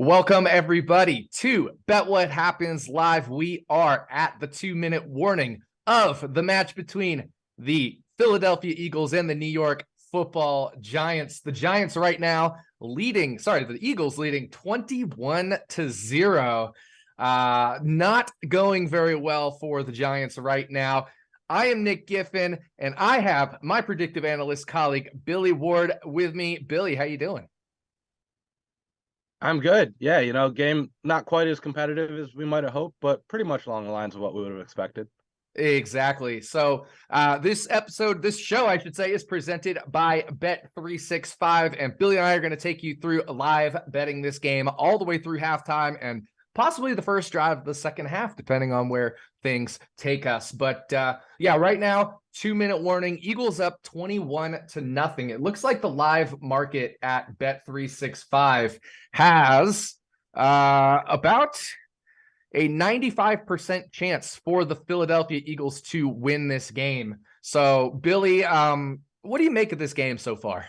Welcome, everybody, to Bet What Happens Live. We are at the 2-minute warning of the match between the Philadelphia Eagles and the New York Football Giants. The Giants right now the Eagles leading 21-0. Not going very well for the Giants right now. I am Nick Giffen, and I have my predictive analyst colleague, Billy Ward, with me. Billy, how you doing? I'm good. Yeah, game not quite as competitive as we might have hoped, but pretty much along the lines of what we would have expected. Exactly. So this show, I should say, is presented by Bet365. And Billy and I are going to take you through live betting this game all the way through halftime and possibly the first drive of the second half, depending on where things take us. But right now, 2-minute warning. Eagles up 21-0. It looks like the live market at Bet365 has about a 95% chance for the Philadelphia Eagles to win this game. So, Billy, what do you make of this game so far?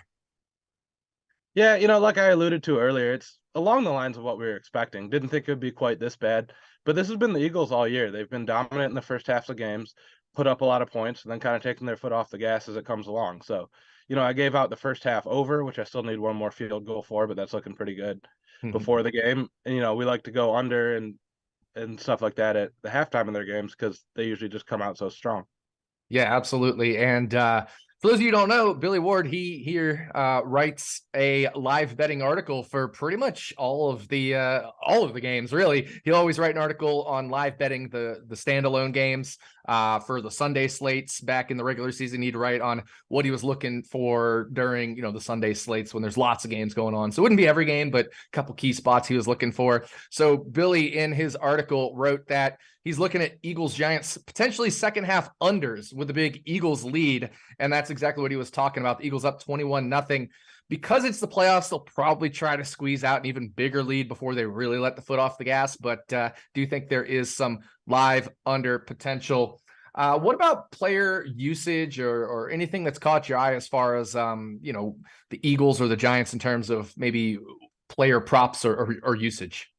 Yeah, like I alluded to earlier, it's along the lines of what we were expecting. Didn't think it would be quite this bad, but this has been the Eagles all year. They've been dominant in the first half of games, put up a lot of points, and then kind of taking their foot off the gas as it comes along. So, I gave out the first half over, which I still need one more field goal for, but that's looking pretty good before the game. And, we like to go under and stuff like that at the halftime of their games because they usually just come out so strong. Yeah, absolutely. And for those of you who don't know, Billy Ward, he here writes a live betting article for pretty much all of the games. Really, he'll always write an article on live betting the standalone games for the Sunday slates. Back in the regular season, he'd write on what he was looking for during the Sunday slates when there's lots of games going on. So it wouldn't be every game, but a couple key spots he was looking for. So Billy, in his article, wrote that he's looking at Eagles Giants potentially second half unders with a big Eagles lead. And that's exactly what he was talking about. The Eagles up 21-0. Because it's the playoffs, they'll probably try to squeeze out an even bigger lead before they really let the foot off the gas. But do you think there is some live under potential? What about player usage or anything that's caught your eye as far as, the Eagles or the Giants in terms of maybe player props or usage?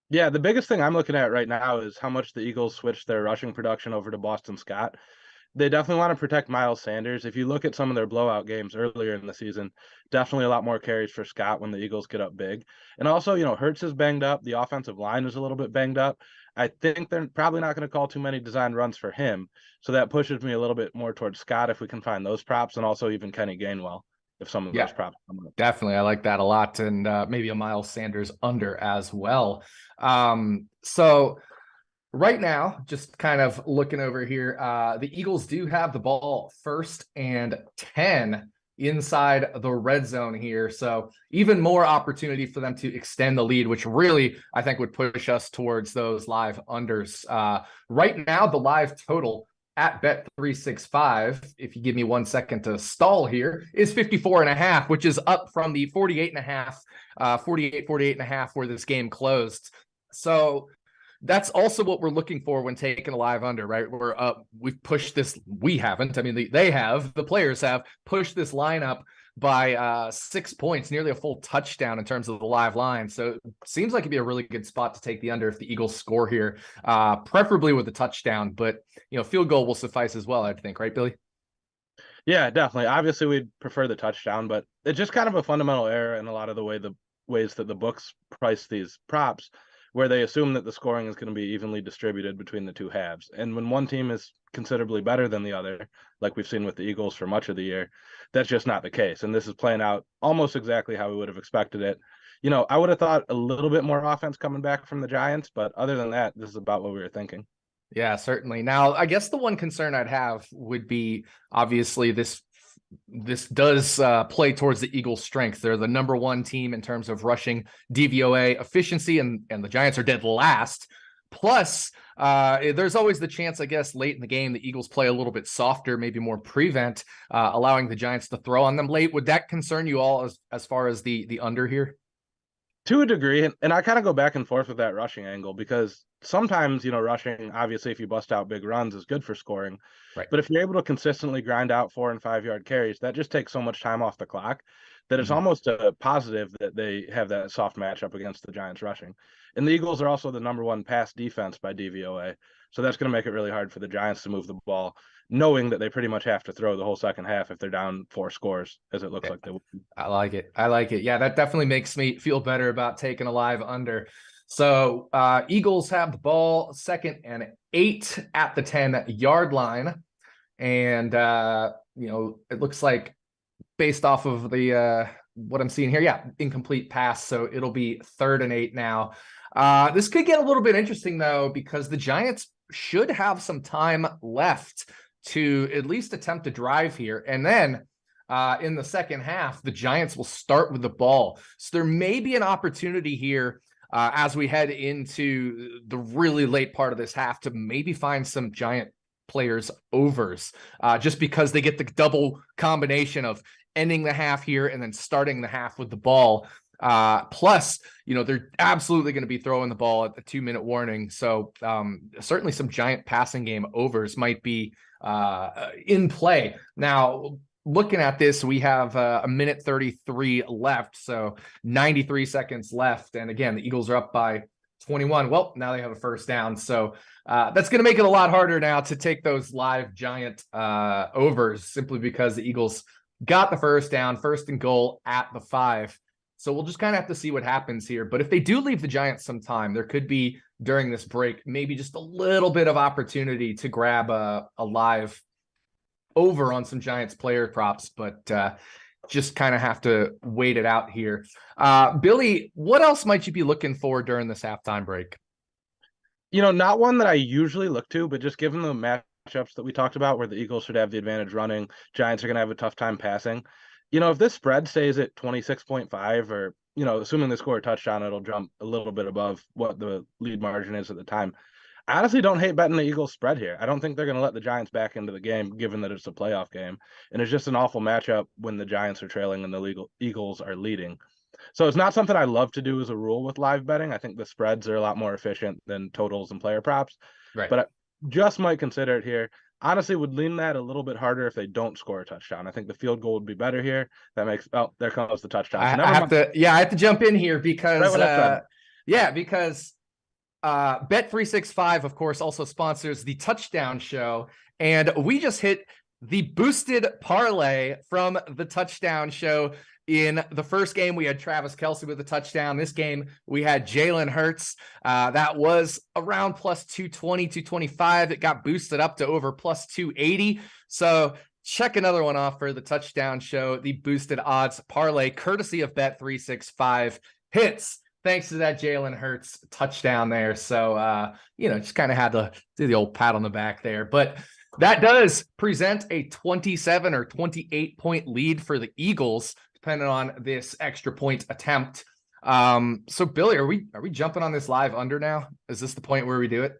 Yeah, the biggest thing I'm looking at right now is how much the Eagles switched their rushing production over to Boston Scott. They definitely want to protect Miles Sanders. If you look at some of their blowout games earlier in the season, definitely a lot more carries for Scott when the Eagles get up big. And also, Hurts is banged up. The offensive line is a little bit banged up. I think they're probably not going to call too many design runs for him. So that pushes me a little bit more towards Scott if we can find those props, and also even Kenny Gainwell if some of those props come up. Definitely. I like that a lot. And maybe a Miles Sanders under as well. So right now, just kind of looking over here, the Eagles do have the ball 1st and 10 inside the red zone here. So even more opportunity for them to extend the lead, which really, I think, would push us towards those live unders. Right now, the live total at Bet365, if you give me 1 second to stall here, is 54.5, which is up from the 48.5 where this game closed. So that's also what we're looking for when taking a live under, right? We've pushed this. We haven't. I mean, the players have pushed this lineup by 6 points, nearly a full touchdown in terms of the live line. So it seems like it'd be a really good spot to take the under if the Eagles score here, preferably with a touchdown, but field goal will suffice as well, I think, right, Billy? Yeah, definitely. Obviously, we'd prefer the touchdown, but it's just kind of a fundamental error in a lot of the ways that the books price these props, where they assume that the scoring is going to be evenly distributed between the two halves. And when one team is considerably better than the other, like we've seen with the Eagles for much of the year, that's just not the case. And this is playing out almost exactly how we would have expected it. I would have thought a little bit more offense coming back from the Giants, but other than that, this is about what we were thinking. Yeah, certainly. Now, I guess the one concern I'd have would be, obviously, this does play towards the Eagles' strength. They're the number one team in terms of rushing DVOA efficiency, and the Giants are dead last. Plus, there's always the chance, I guess, late in the game, the Eagles play a little bit softer, maybe more prevent, allowing the Giants to throw on them late. Would that concern you all as far as the under here? To a degree, and I kind of go back and forth with that rushing angle because sometimes, rushing, obviously, if you bust out big runs, is good for scoring. Right. But if you're able to consistently grind out 4 and 5 yard carries, that just takes so much time off the clock that it's almost a positive that they have that soft matchup against the Giants rushing. And the Eagles are also the #1 pass defense by DVOA. So that's going to make it really hard for the Giants to move the ball, knowing that they pretty much have to throw the whole second half if they're down 4 scores, as it looks like they will. I like it. I like it. Yeah, that definitely makes me feel better about taking a live under. So Eagles have the ball, 2nd and 8 at the 10-yard line. And, it looks like based off of the what I'm seeing here, yeah, incomplete pass. So it'll be 3rd and 8 now. This could get a little bit interesting, though, because the Giants should have some time left to at least attempt to drive here. And then in the second half, the Giants will start with the ball. So there may be an opportunity here as we head into the really late part of this half to maybe find some Giant players overs just because they get the double combination of ending the half here and then starting the half with the ball. Plus, they're absolutely going to be throwing the ball at the 2-minute warning. So certainly some Giant passing game overs might be in play. Now, looking at this, we have a minute 33 left. So 93 seconds left. And again, the Eagles are up by 21. Well, now they have a first down. So that's going to make it a lot harder now to take those live Giant overs simply because the Eagles got the first down, 1st and goal at the 5. So we'll just kind of have to see what happens here. But if they do leave the Giants some time, there could be during this break, maybe just a little bit of opportunity to grab a live over on some Giants player props, but just kind of have to wait it out here. Billy, what else might you be looking for during this halftime break? Not one that I usually look to, but just given the matchups that we talked about where the Eagles should have the advantage running, Giants are going to have a tough time passing. If this spread stays at 26.5 or, assuming they score a touchdown, it'll jump a little bit above what the lead margin is at the time. I honestly don't hate betting the Eagles spread here. I don't think they're going to let the Giants back into the game, given that it's a playoff game. And it's just an awful matchup when the Giants are trailing and the Eagles are leading. So it's not something I love to do as a rule with live betting. I think the spreads are a lot more efficient than totals and player props. Right. But I just might consider it here. Honestly, would lean that a little bit harder if they don't score a touchdown. I think the field goal would be better here. That makes there comes the touchdown. I have to jump in here because right Bet365, of course, also sponsors the Touchdown Show, and we just hit the boosted parlay from the Touchdown Show. In the first game, we had Travis Kelce with a touchdown. This game, we had Jalen Hurts. That was around plus 220, 225. It got boosted up to over plus 280. So check another one off for the Touchdown Show, the boosted odds parlay, courtesy of Bet365 hits. Thanks to that Jalen Hurts touchdown there. So, just kind of had to do the old pat on the back there. But that does present a 27 or 28 point lead for the Eagles, depending on this extra point attempt. So Billy, are we jumping on this live under now? Is this the point where we do it?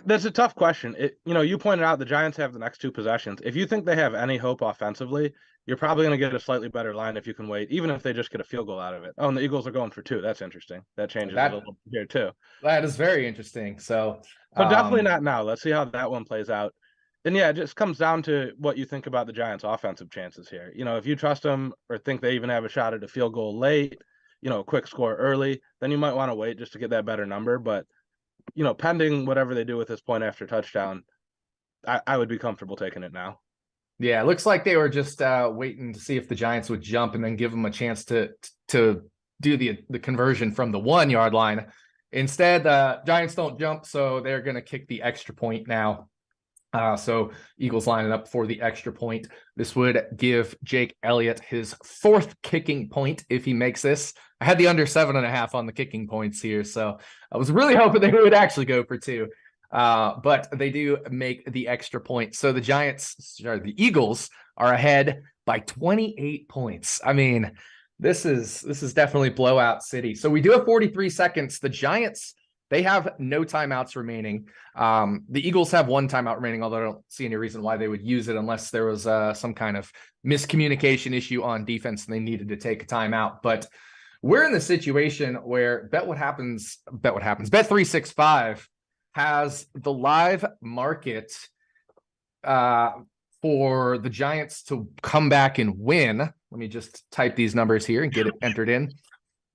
That's a tough question. You pointed out the Giants have the next 2 possessions. If you think they have any hope offensively, you're probably going to get a slightly better line if you can wait, even if they just get a field goal out of it. Oh, and the Eagles are going for 2. That's interesting. That changes a little bit here too. That is very interesting. So, but definitely not now. Let's see how that one plays out. And yeah, it just comes down to what you think about the Giants' offensive chances here. If you trust them or think they even have a shot at a field goal late, a quick score early, then you might want to wait just to get that better number. But, pending whatever they do with this point after touchdown, I would be comfortable taking it now. Yeah, it looks like they were just waiting to see if the Giants would jump and then give them a chance to do the conversion from the 1 yard line. Instead, the Giants don't jump, so they're going to kick the extra point now. So Eagles lining up for the extra point. This would give Jake Elliott his 4th kicking point if he makes this. I had the under 7.5 on the kicking points here, so I was really hoping they would actually go for 2. But they do make the extra point. So the Eagles are ahead by 28 points. I mean, this is definitely blowout city. So we do have 43 seconds. The Giants, they have no timeouts remaining. The Eagles have 1 timeout remaining, although I don't see any reason why they would use it unless there was some kind of miscommunication issue on defense and they needed to take a timeout. But we're in the situation where Bet365 has the live market for the Giants to come back and win. Let me just type these numbers here and get it entered in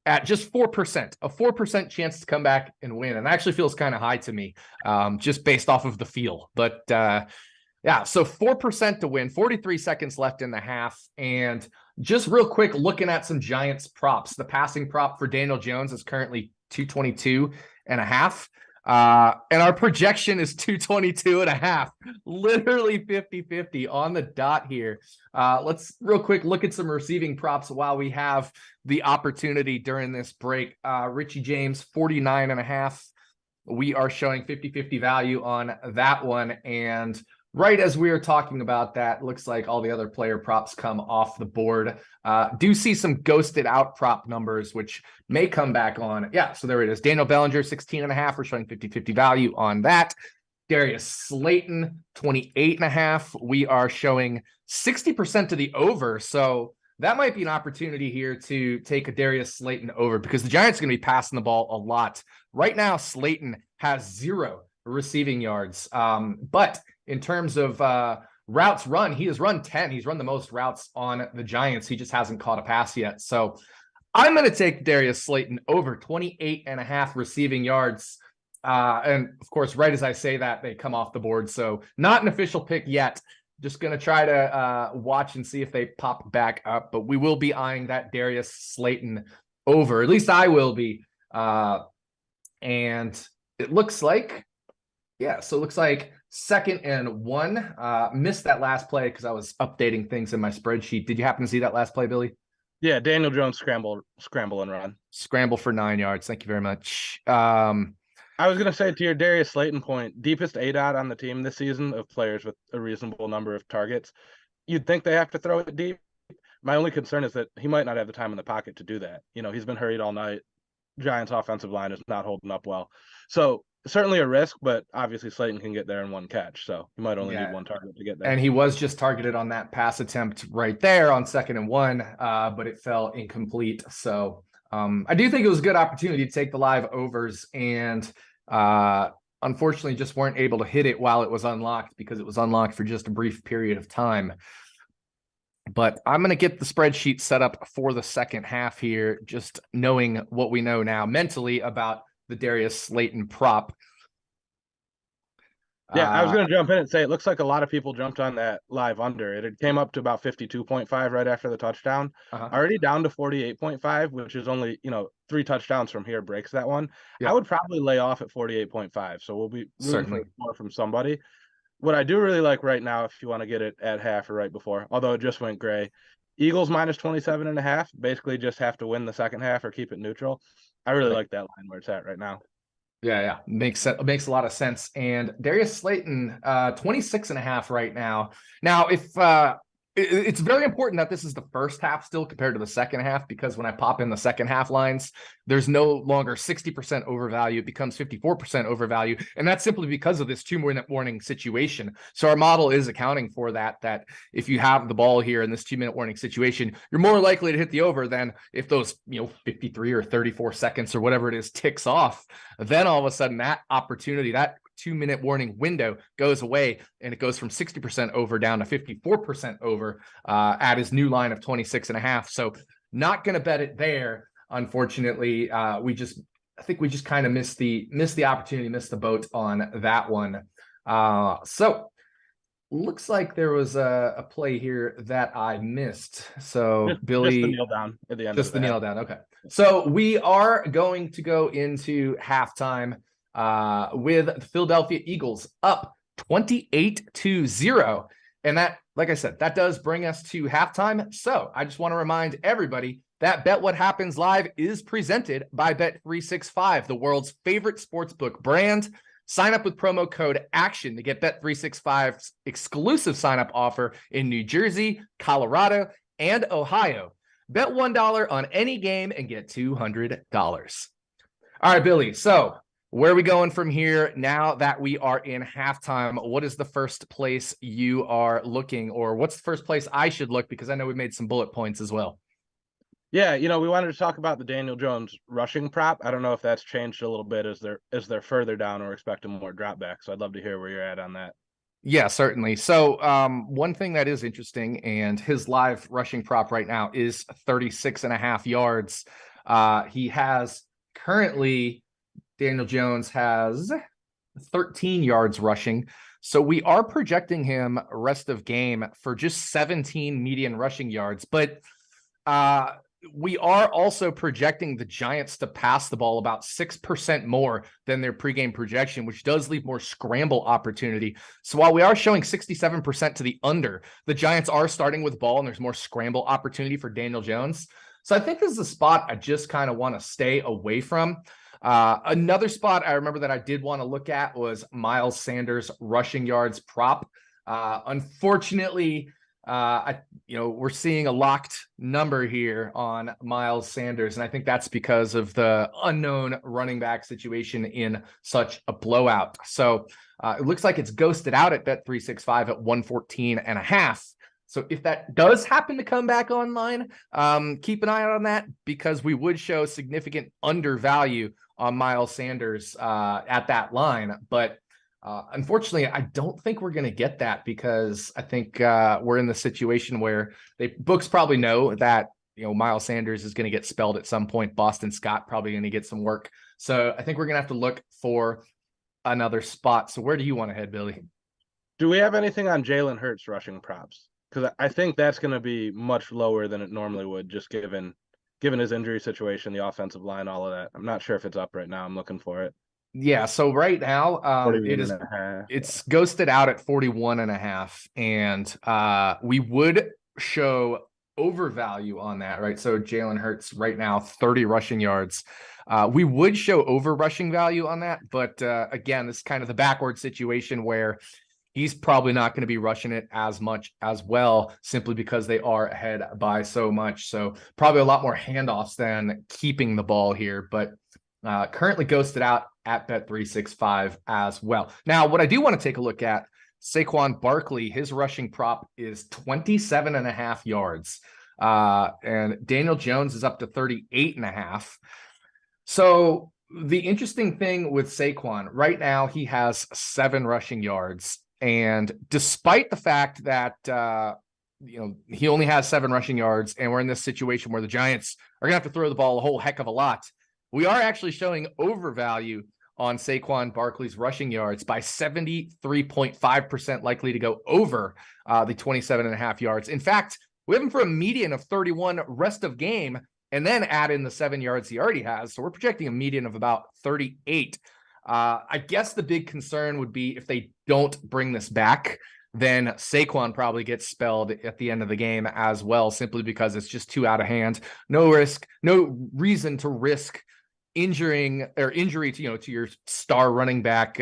at just 4%, a 4% chance to come back and win. And that actually feels kind of high to me, just based off of the feel. But yeah, so 4% to win, 43 seconds left in the half. And just real quick, looking at some Giants props. The passing prop for Daniel Jones is currently 222.5. And our projection is 222.5, literally 50-50 on the dot here. Let's real quick look at some receiving props while we have the opportunity during this break. Richie James, 49.5. We are showing 50-50 value on that one. And right as we were talking about that, looks like all the other player props come off the board. Do see some ghosted out prop numbers, which may come back on. Yeah, so there it is. Daniel Bellinger, 16.5. We're showing 50-50 value on that. Darius Slayton, 28.5. We are showing 60% to the over. So that might be an opportunity here to take a Darius Slayton over because the Giants are going to be passing the ball a lot. Right now, Slayton has 0 receiving yards. But in terms of routes run, he has run 10. He's run the most routes on the Giants. He just hasn't caught a pass yet. So I'm going to take Darius Slayton over 28.5 receiving yards. And of course, right as I say that, they come off the board. So not an official pick yet. Just going to try to watch and see if they pop back up. But we will be eyeing that Darius Slayton over. At least I will be. And it looks like, yeah, so it looks like 2nd and 1. Missed that last play because I was updating things in my spreadsheet. Did you happen to see that last play, Billy? Yeah, Daniel Jones scramble and run. Scramble for 9 yards. Thank you very much. I was going to say to your Darius Slayton point, deepest aand on the team this season of players with a reasonable number of targets. You'd think they have to throw it deep. My only concern is that he might not have the time in the pocket to do that. You know, he's been hurried all night. Giants offensive line is not holding up well. So certainly a risk, but obviously Slayton can get there in one catch. So he might only need one target to get there. And he was just targeted on that pass attempt right there on 2nd and 1, but it fell incomplete. So I do think it was a good opportunity to take the live overs and unfortunately just weren't able to hit it while it was unlocked because it was unlocked for just a brief period of time. But I'm going to get the spreadsheet set up for the second half here, just knowing what we know now mentally about the Darius Slayton prop. Yeah, I was going to jump in and say it looks like a lot of people jumped on that live under. It came up to about 52.5 right after the touchdown. Already down to 48.5, which is only, 3 touchdowns from here breaks that one. Yeah. I would probably lay off at 48.5. So we'll be certainly more from somebody. What I do really like right now, if you want to get it at half or right before, although it just went gray, Eagles minus 27.5, basically just have to win the second half or keep it neutral. I really like that line where it's at right now. Yeah. Makes a lot of sense. And Darius Slayton, 26.5 right now. Now, if it's very important that this is the first half still compared to the second half, because when I pop in the second half lines, there's no longer 60% overvalue. It becomes 54% overvalue. And that's simply because of this 2-minute warning situation. So our model is accounting for that if you have the ball here in this 2-minute warning situation, you're more likely to hit the over than if those, 53 or 34 seconds or whatever it is ticks off. Then all of a sudden that opportunity, that 2-minute warning window goes away and it goes from 60% over down to 54% over at his new line of 26.5. So not going to bet it there. Unfortunately, I think we just kind of missed the opportunity, missed the boat on that one. So looks like there was a play here that I missed. So Billy, just the kneel down at the end. Just the kneel down. Okay. So we are going to go into halftime with the Philadelphia Eagles up 28-0. And that, like I said, that does bring us to halftime. So I just want to remind everybody that Bet What Happens Live is presented by Bet365, the world's favorite sportsbook brand. Sign up with promo code ACTION to get Bet365's exclusive sign-up offer in New Jersey, Colorado, and Ohio. Bet $1 on any game and get $200. All right, Billy. So where are we going from here now that we are in halftime? What is the first place you are looking, or what's the first place I should look? Because I know we made some bullet points as well. Yeah, we wanted to talk about the Daniel Jones rushing prop. I don't know if that's changed a little bit as they're further down or expecting more drop back. So I'd love to hear where you're at on that. Yeah, certainly. So one thing that is interesting, and his live rushing prop right now is 36.5 yards. He has currently, Daniel Jones has 13 yards rushing. So we are projecting him rest of game for just 17 median rushing yards. But we are also projecting the Giants to pass the ball about 6% more than their pregame projection, which does leave more scramble opportunity. So while we are showing 67% to the under, the Giants are starting with ball and there's more scramble opportunity for Daniel Jones. So I think this is a spot I just kind of want to stay away from. Another spot I remember that I did want to look at was Miles Sanders rushing yards prop. Unfortunately, we're seeing a locked number here on Miles Sanders, and I think that's because of the unknown running back situation in such a blowout. So it looks like it's ghosted out at bet365 at 114.5. So if that does happen to come back online, keep an eye out on that, because we would show significant undervalue on Miles Sanders at that line. But unfortunately, I don't think we're going to get that, because I think we're in the situation where books probably know that Miles Sanders is going to get spelled at some point. Boston Scott probably going to get some work. So I think we're going to have to look for another spot. So where do you want to head, Billy? Do we have anything on Jalen Hurts rushing props? Because I think that's going to be much lower than it normally would, just given his injury situation, the offensive line, all of that. I'm not sure if it's up right now. I'm looking for it. Yeah, so right now it's ghosted out at 41.5, and we would show overvalue on that, right? So Jalen Hurts right now 30 rushing yards. We would show over rushing value on that, but again, this is kind of the backward situation where he's probably not going to be rushing it as much as well, simply because they are ahead by so much. So probably a lot more handoffs than keeping the ball here, but currently ghosted out at bet365 as well. Now, what I do want to take a look at, Saquon Barkley, his rushing prop is 27.5 yards. And Daniel Jones is up to 38.5. So the interesting thing with Saquon, right now he has 7 rushing yards. And despite the fact that he only has 7 rushing yards, and we're in this situation where the Giants are going to have to throw the ball a whole heck of a lot, we are actually showing overvalue on Saquon Barkley's rushing yards by 73.5% likely to go over the 27.5 yards. In fact, we have him for a median of 31 rest of game, and then add in the 7 yards he already has. So we're projecting a median of about 38. I guess the big concern would be if they don't bring this back, then Saquon probably gets spelled at the end of the game as well, simply because it's just too out of hand. No reason to risk injury to your star running back,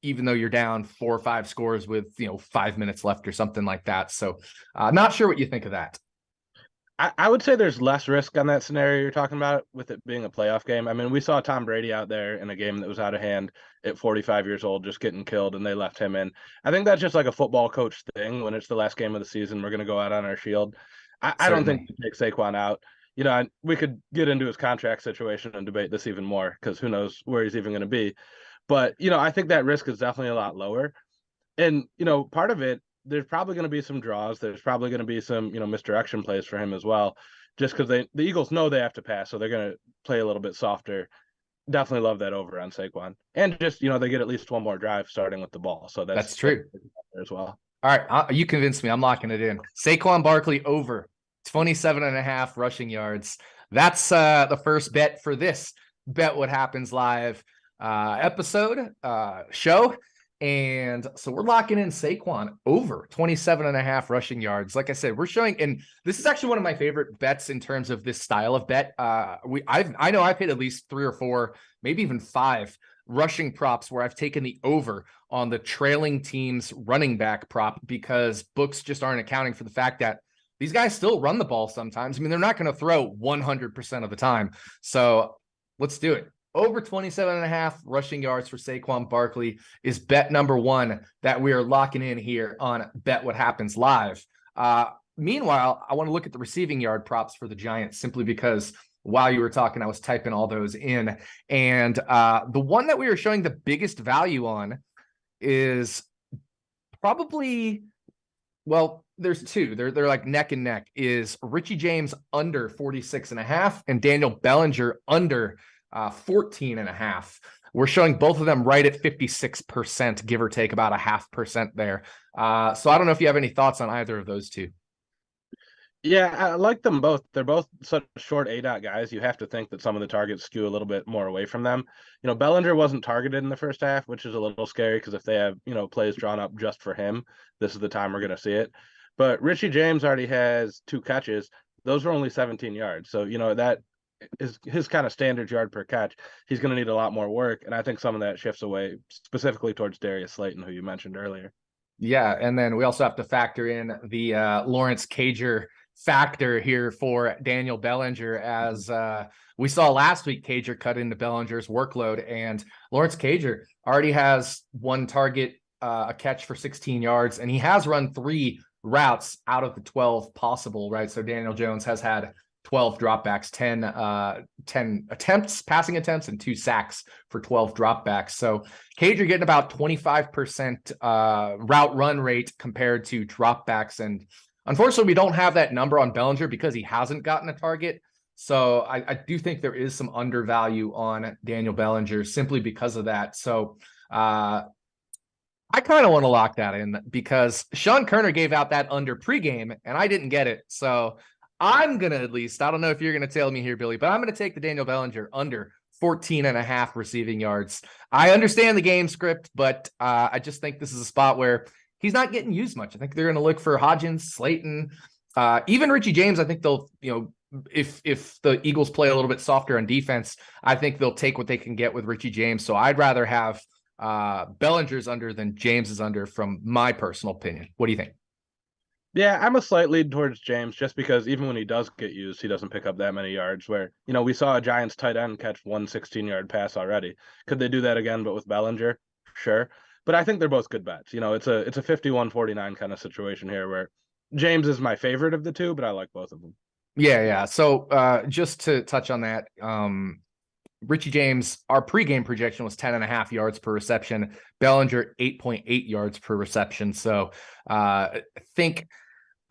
even though you're down 4 or 5 scores with 5 minutes left or something like that. So not sure what you think of that. I would say there's less risk on that scenario you're talking about, with it being a playoff game. I mean, we saw Tom Brady out there in a game that was out of hand at 45 years old, just getting killed, and they left him in. I think that's just like a football coach thing. When it's the last game of the season, we're going to go out on our shield. I don't think we take Saquon out. We could get into his contract situation and debate this even more, because who knows where he's even going to be. But, I think that risk is definitely a lot lower. And, part of it, there's probably going to be some draws. There's probably going to be some, misdirection plays for him as well, just because the Eagles know they have to pass, so they're going to play a little bit softer. Definitely love that over on Saquon. And just, they get at least one more drive starting with the ball. So that's true as well. All right. You convinced me. I'm locking it in. Saquon Barkley over 27.5 rushing yards. That's the first bet for this Bet What Happens Live show. And so we're locking in Saquon over 27.5 rushing yards. Like I said, we're showing, and this is actually one of my favorite bets in terms of this style of bet. I know I've hit at least 3 or 4, maybe even 5 rushing props where I've taken the over on the trailing team's running back prop, because books just aren't accounting for the fact that these guys still run the ball sometimes. I mean, they're not going to throw 100% of the time. So let's do it. Over 27.5 rushing yards for Saquon Barkley is bet number 1 that we are locking in here on Bet What Happens Live. meanwhile, I want to look at the receiving yard props for the Giants simply because while you were talking, I was typing all those in. And the one that we were showing the biggest value on is probably, well, there's two. They're like neck and neck, is Richie James under 46.5 and Daniel Bellinger under 14.5. We're showing both of them right at 56%, give or take about a 0.5% there. So I don't know if you have any thoughts on either of those two. Yeah, I like them both. They're both such short ADOT guys. You have to think that some of the targets skew a little bit more away from them. You know, Bellinger wasn't targeted in the first half, which is a little scary because if they have, plays drawn up just for him, this is the time we're going to see it. But Richie James already has 2 catches. Those were only 17 yards. So, that is his kind of standard yard per catch. He's going to need a lot more work. And I think some of that shifts away specifically towards Darius Slayton, who you mentioned earlier. Yeah. And then we also have to factor in the Lawrence Cager factor here for Daniel Bellinger, as we saw last week. Cager cut into Bellinger's workload, and Lawrence Cager already has 1 target, a catch for 16 yards, and he has run 3 routes out of the 12 possible, right? So Daniel Jones has had 12 dropbacks, 10 attempts, passing attempts, and 2 sacks for 12 dropbacks. So Cager getting about 25% route run rate compared to dropbacks. And unfortunately, we don't have that number on Bellinger because he hasn't gotten a target. So I do think there is some undervalue on Daniel Bellinger simply because of that. So I kind of want to lock that in because Sean Kerner gave out that under pregame and I didn't get it. So I'm going to, at least, I don't know if you're going to tell me here, Billy, but I'm going to take the Daniel Bellinger under 14.5 receiving yards. I understand the game script, but I just think this is a spot where he's not getting used much. I think they're going to look for Hodgins, Slayton, even Richie James. I think they'll, if the Eagles play a little bit softer on defense, I think they'll take what they can get with Richie James. So I'd rather have Bellinger's under than James's under, from my personal opinion. What do you think? Yeah, I'm a slight lead towards James just because even when he does get used, he doesn't pick up that many yards where, we saw a Giants tight end catch 1 16-yard pass already. Could they do that again, but with Bellinger? Sure. But I think they're both good bets. It's a 51-49 kind of situation here where James is my favorite of the two, but I like both of them. Yeah. So just to touch on that, Richie James, our pregame projection was 10.5 yards per reception. Bellinger, 8.8 yards per reception. So I think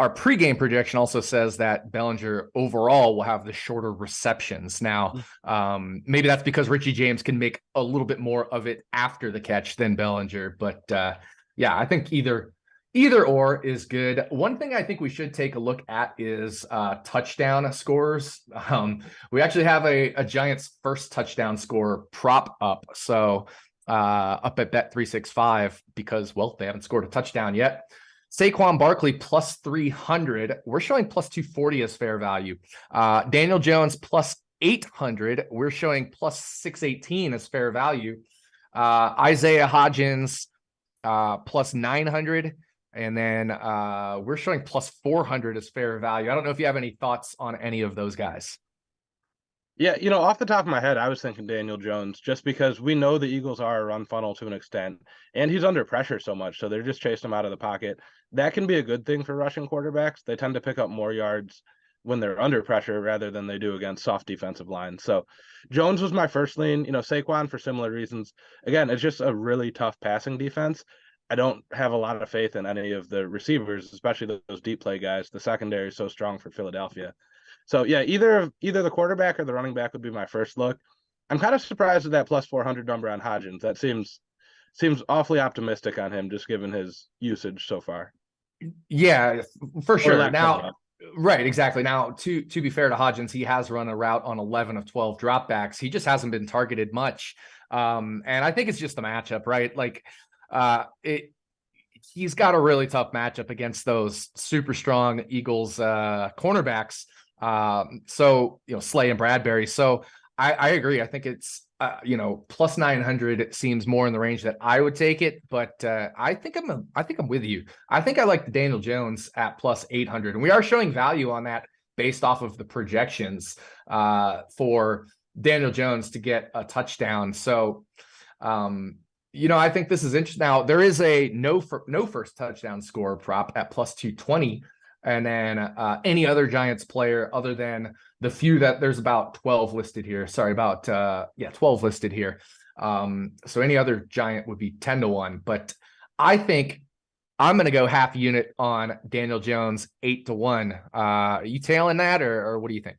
our pregame projection also says that Bellinger overall will have the shorter receptions. Now, maybe that's because Richie James can make a little bit more of it after the catch than Bellinger. But yeah, I think either or is good. One thing I think we should take a look at is touchdown scores. We actually have a Giants first touchdown score prop up. So up at bet365 because, well, they haven't scored a touchdown yet. Saquon Barkley plus 300. We're showing plus 240 as fair value. Daniel Jones plus 800. We're showing plus 618 as fair value. Isaiah Hodgins plus 900. And then we're showing plus 400 as fair value. I don't know if you have any thoughts on any of those guys. Yeah, off the top of my head, I was thinking Daniel Jones just because we know the Eagles are a run funnel to an extent, and he's under pressure so much, so they're just chasing him out of the pocket. That can be a good thing for rushing quarterbacks. They tend to pick up more yards when they're under pressure rather than they do against soft defensive lines. So Jones was my first lean. Saquon for similar reasons. Again, it's just a really tough passing defense. I don't have a lot of faith in any of the receivers, especially those deep play guys. The secondary is so strong for Philadelphia. So yeah, either the quarterback or the running back would be my first look. I'm kind of surprised at that plus 400 number on Hodgins. That seems awfully optimistic on him, just given his usage so far. Yeah, for sure. Now, right, exactly. Now, to be fair to Hodgins, he has run a route on 11 of 12 dropbacks. He just hasn't been targeted much, and I think it's just the matchup, right? Like, he's got a really tough matchup against those super strong Eagles cornerbacks. So, Slay and Bradbury. So I agree. I think it's, plus 900. It seems more in the range that I would take it, but I think I'm with you. I think I like the Daniel Jones at plus 800, and we are showing value on that based off of the projections for Daniel Jones to get a touchdown. So, I think this is interesting. Now, there is a no first touchdown score prop at plus 220. and then any other Giants player other than the few that there's about 12 listed here. Sorry, about 12 listed here. So any other Giant would be 10-1, but I think I'm going to go half a unit on Daniel Jones 8-1. Are you tailing that, or what do you think?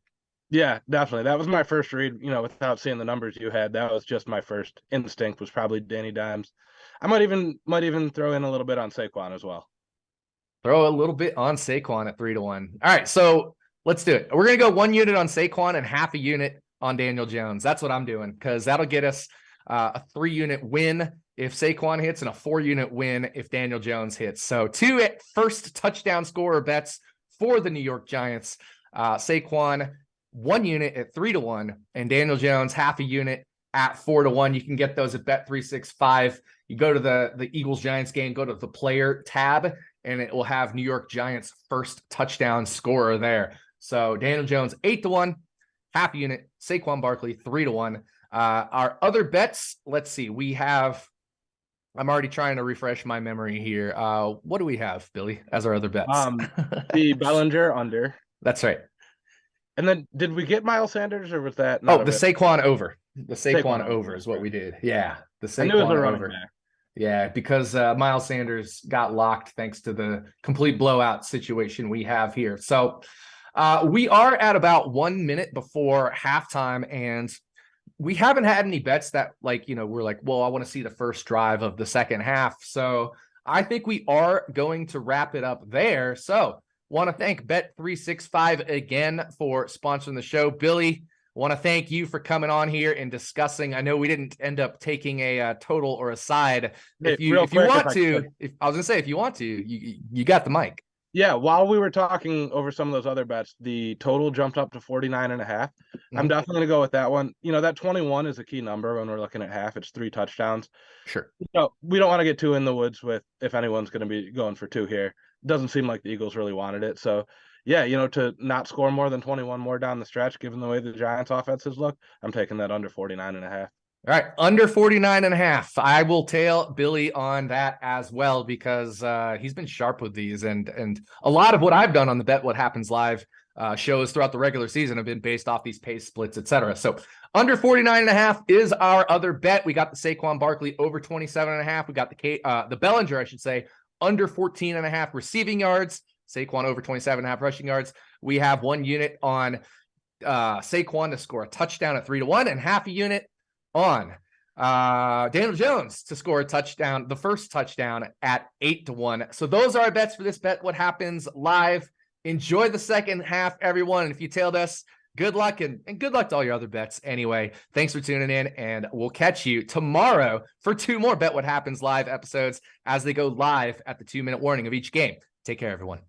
Yeah, definitely. That was my first read, without seeing the numbers you had. That was just my first instinct, was probably Danny Dimes. I might even throw in a little bit on Saquon as well. Throw a little bit on Saquon at 3-1. All right, so let's do it. We're going to go 1 unit on Saquon and half a unit on Daniel Jones. That's what I'm doing, because that'll get us a 3-unit win if Saquon hits and a 4-unit win if Daniel Jones hits. So 2 first touchdown scorer bets for the New York Giants. Saquon 1 unit at 3-1, and Daniel Jones half a unit at 4-1. You can get those at bet365. You go to the Eagles Giants game, go to the player tab, and it will have New York Giants first touchdown scorer there. So Daniel Jones 8-1, half a unit. Saquon Barkley 3-1. Our other bets, let's see. We have, I'm already trying to refresh my memory here. What do we have, Billy, as our other bets? The Bellinger under. That's right. And then did we get Miles Sanders, or was that not the Saquon over? The Saquon over is what we did. Yeah, the Saquon over. Yeah, because Miles Sanders got locked thanks to the complete blowout situation we have here. So we are at about 1 minute before halftime, and we haven't had any bets that, we're like, well, I want to see the first drive of the second half. So I think we are going to wrap it up there. So want to thank Bet365 again for sponsoring the show. Billy, want to thank you for coming on here and discussing. I know we didn't end up taking a total or a side. If you want to, I was going to say, if you want to, you got the mic. Yeah, while we were talking over some of those other bets, the total jumped up to 49.5. Mm-hmm. I'm definitely going to go with that one. That 21 is a key number when we're looking at half. It's 3 touchdowns. Sure. We don't want to get too in the woods with if anyone's going to be going for 2 here. It doesn't seem like the Eagles really wanted it. So, yeah, to not score more than 21 more down the stretch, given the way the Giants offenses look, I'm taking that under 49.5. All right, under 49.5. I will tail Billy on that as well, because he's been sharp with these, and a lot of what I've done on the Bet What Happens Live shows throughout the regular season have been based off these pace splits, etc. So under 49.5 is our other bet. We got the Saquon Barkley over 27.5. We got the Bellinger, I should say, under 14.5 receiving yards. Saquon over 27.5 rushing yards. We have 1 unit on Saquon to score a touchdown at 3-1, and half a unit on Daniel Jones to score a touchdown, the first touchdown, at 8-1. So those are our bets for this Bet What Happens Live. Enjoy the second half, everyone. And if you tailed us, good luck, and good luck to all your other bets. Anyway, thanks for tuning in, and we'll catch you tomorrow for 2 more Bet What Happens Live episodes as they go live at the 2-minute warning of each game. Take care, everyone.